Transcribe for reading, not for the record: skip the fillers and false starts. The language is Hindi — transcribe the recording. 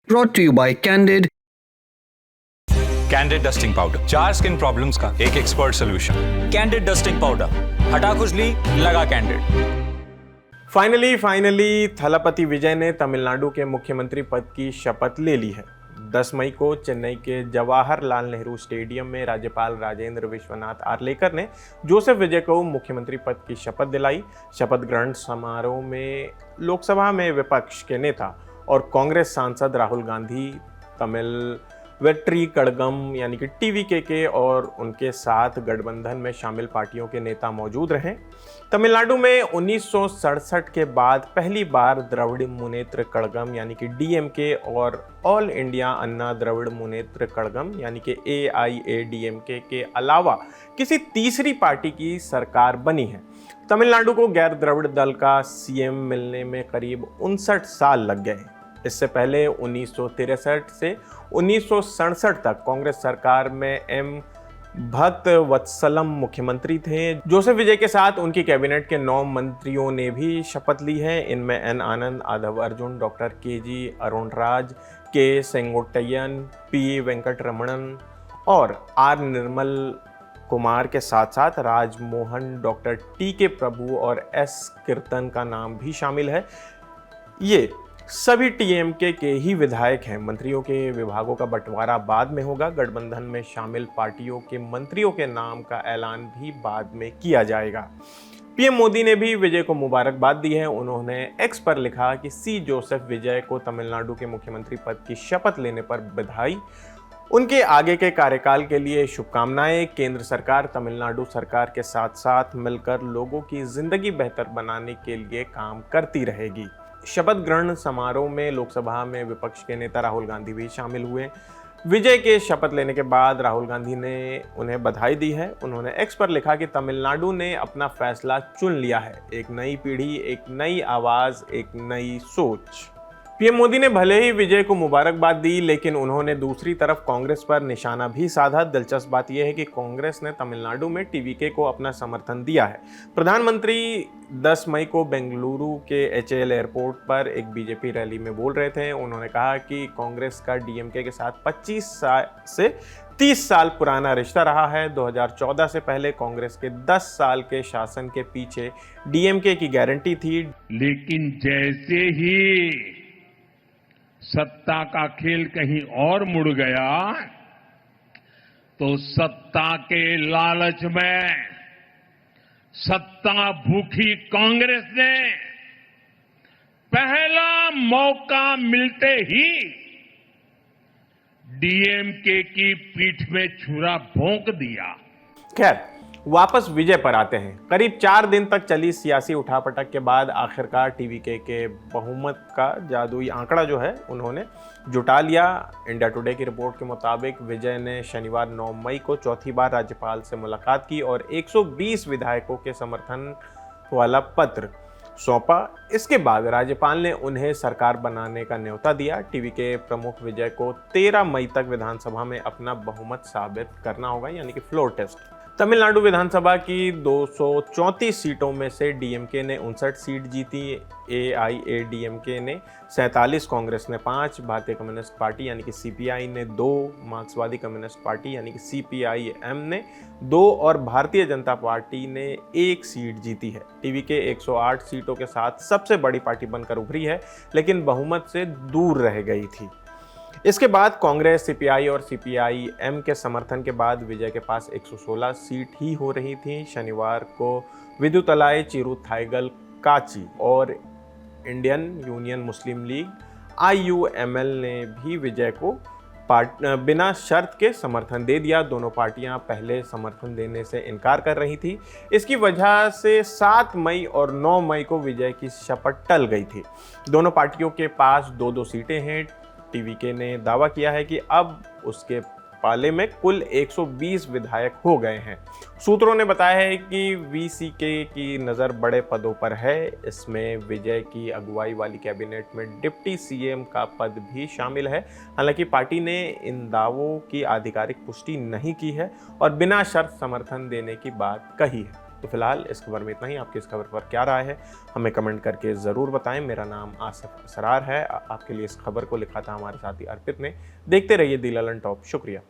brought to you by Candid. Candid dusting powder, 4 skin problems का एक expert solution. Candid dusting powder, हटा खुजली, लगा कैंडिड। फाइनली थलपति विजय ने तमिलनाडु के मुख्यमंत्री पद की शपथ ले ली है। 10 मई को चेन्नई के जवाहरलाल नेहरू स्टेडियम में राज्यपाल राजेंद्र विश्वनाथ आर्लेकर ने जोसेफ विजय को मुख्यमंत्री पद की शपथ दिलाई। शपथ ग्रहण समारोह में लोकसभा में विपक्ष के नेता और कांग्रेस सांसद राहुल गांधी, तमिल वेट्री कड़गम यानी कि टीवीके के और उनके साथ गठबंधन में शामिल पार्टियों के नेता मौजूद रहे। तमिलनाडु में 1967 के बाद पहली बार द्रविड़ मुनेत्र कड़गम यानी कि डीएमके और ऑल इंडिया अन्ना द्रविड़ मुनेत्र कड़गम यानी कि एआईएडीएमके के अलावा किसी तीसरी पार्टी की सरकार बनी है। तमिलनाडु को गैर द्रविड़ दल का सीएम मिलने में करीब 59 साल लग गए। इससे पहले 1963 से 1967 तक कांग्रेस सरकार में एम भक्तवत्सलम मुख्यमंत्री थे। जोसेफ विजय के साथ उनकी कैबिनेट के 9 मंत्रियों ने भी शपथ ली है। इनमें एन आनंद, आधव अर्जुन, डॉक्टर केजी अरुणराज, के सेंगोट्टयन, पी वेंकटरमणन और आर निर्मल कुमार के साथ साथ राजमोहन, डॉक्टर टी के प्रभु और एस कीर्तन का नाम भी शामिल है। ये सभी टीएमके के ही विधायक हैं। मंत्रियों के विभागों का बंटवारा बाद में होगा। गठबंधन में शामिल पार्टियों के मंत्रियों के नाम का ऐलान भी बाद में किया जाएगा। पीएम मोदी ने भी विजय को मुबारकबाद दी है। उन्होंने एक्स पर लिखा कि सी जोसेफ विजय को तमिलनाडु के मुख्यमंत्री पद की शपथ लेने पर बधाई। उनके आगे के कार्यकाल के लिए शुभकामनाएं। केंद्र सरकार तमिलनाडु सरकार के साथ साथ मिलकर लोगों की जिंदगी बेहतर बनाने के लिए काम करती रहेगी। शपथ ग्रहण समारोह में लोकसभा में विपक्ष के नेता राहुल गांधी भी शामिल हुए। विजय के शपथ लेने के बाद राहुल गांधी ने उन्हें बधाई दी है। उन्होंने एक्स पर लिखा कि तमिलनाडु ने अपना फैसला चुन लिया है। एक नई पीढ़ी, एक नई आवाज, एक नई सोच। पीएम मोदी ने भले ही विजय को मुबारकबाद दी, लेकिन उन्होंने दूसरी तरफ कांग्रेस पर निशाना भी साधा। दिलचस्प बात यह है कि कांग्रेस ने तमिलनाडु में टीवीके को अपना समर्थन दिया है। प्रधानमंत्री 10 मई को बेंगलुरु के एचएएल एयरपोर्ट पर एक बीजेपी रैली में बोल रहे थे। उन्होंने कहा कि कांग्रेस का डीएमके के साथ 25 से 30 साल पुराना रिश्ता रहा है। 2014 से पहले कांग्रेस के 10 साल के शासन के पीछे डीएमके की गारंटी थी। लेकिन जैसे ही सत्ता का खेल कहीं और मुड़ गया तो सत्ता के लालच में सत्ता भूखी कांग्रेस ने पहला मौका मिलते ही डीएमके की पीठ में छुरा भोंक दिया। खैर, वापस विजय पर आते हैं। करीब 4 दिन तक चली सियासी उठापटक के बाद आखिरकार टीवीके के बहुमत का जादुई आंकड़ा जो है उन्होंने जुटा लिया। इंडिया टुडे की रिपोर्ट के मुताबिक विजय ने शनिवार 9 मई को चौथी बार राज्यपाल से मुलाकात की और 120 विधायकों के समर्थन वाला पत्र सौंपा। इसके बाद राज्यपाल ने उन्हें सरकार बनाने का न्योता दिया। टीवीके प्रमुख विजय को 13 मई तक विधानसभा में अपना बहुमत साबित करना होगा, यानी कि फ्लोर टेस्ट। तमिलनाडु विधानसभा की 234 सीटों में से डीएमके ने 59 सीट जीती, एआईएडीएमके ने 47, कांग्रेस ने 5, भारतीय कम्युनिस्ट पार्टी यानी कि सीपीआई ने 2, मार्क्सवादी कम्युनिस्ट पार्टी यानी कि सीपीआईएम ने 2 और भारतीय जनता पार्टी ने 1 सीट जीती है। टीवीके 108 सीटों के साथ सबसे बड़ी पार्टी बनकर उभरी है, लेकिन बहुमत से दूर रह गई थी। इसके बाद कांग्रेस, सीपीआई और सीपीआईएम के समर्थन के बाद विजय के पास 116 सीट ही हो रही थी। शनिवार को विदुतलाई चिरुथाइगल काची और इंडियन यूनियन मुस्लिम लीग आईयूएमएल ने भी विजय को बिना शर्त के समर्थन दे दिया। दोनों पार्टियां पहले समर्थन देने से इनकार कर रही थी। इसकी वजह से 7 मई और 9 मई को विजय की शपथ टल गई थी। दोनों पार्टियों के पास 2-2 सीटें हैं। टीवीके ने दावा किया है कि अब उसके पाले में कुल 120 विधायक हो गए हैं। सूत्रों ने बताया है कि वीसीके की नज़र बड़े पदों पर है। इसमें विजय की अगुवाई वाली कैबिनेट में डिप्टी सीएम का पद भी शामिल है। हालांकि पार्टी ने इन दावों की आधिकारिक पुष्टि नहीं की है और बिना शर्त समर्थन देने की बात कही है। तो फिलहाल इस खबर में इतना ही। आपकी इस खबर पर क्या राय है हमें कमेंट करके ज़रूर बताएं। मेरा नाम आसिफ असरार है। आपके लिए इस खबर को लिखा था हमारे साथी अर्पित ने। देखते रहिए दी ललन टॉप। शुक्रिया।